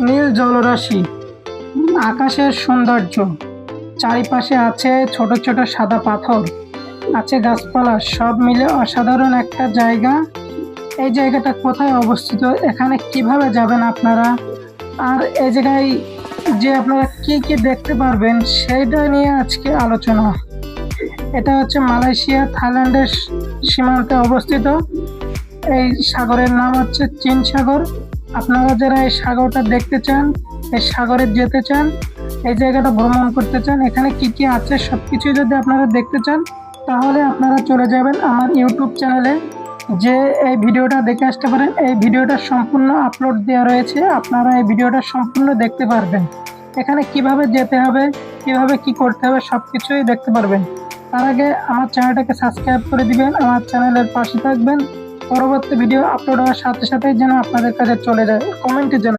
নীল জলরাশি, আকাশের সৌন্দর্য, চারিপাশে আছে ছোট ছোট সাদা পাথর, আছে গাছপালা, সব মিলে অসাধারণ একটা জায়গা। এই জায়গাটা কোথায় অবস্থিত, এখানে কিভাবে যাবেন আপনারা, আর এই জায়গায় যে আপনারা কি কি দেখতে পারবেন সেইটা নিয়ে আজকে আলোচনা। এটা হচ্ছে মালয়েশিয়া থাইল্যান্ডের সীমান্তে অবস্থিত। এই সাগরের নাম হচ্ছে চীন সাগর। আপনারা যারা এই সাগরটা দেখতে চান, এই সাগরে যেতে চান, এই জায়গাটা ভ্রমণ করতে চান, এখানে কি কি আছে সবকিছু যদি আপনারা দেখতে চান, তাহলে আপনারা চলে যাবেন আমার ইউটিউব চ্যানেলে, যে এই ভিডিওটা দেখে আসতে পারেন। এই ভিডিওটা সম্পূর্ণ আপলোড দেওয়া রয়েছে, আপনারা এই ভিডিওটা সম্পূর্ণ দেখতে পারবেন। এখানে কিভাবে যেতে হবে, কিভাবে কি করতে হবে সব কিছুই দেখতে পারবেন। তার আগে আমার চ্যানেলটাকে সাবস্ক্রাইব করে দিবেন, আমার চ্যানেলের পাশে থাকবেন। পরবর্তী ভিডিও আপলোড হওয়ার সাথে সাথেই যেন আপনাদের কাছে চলে যায়, কমেন্টে যেন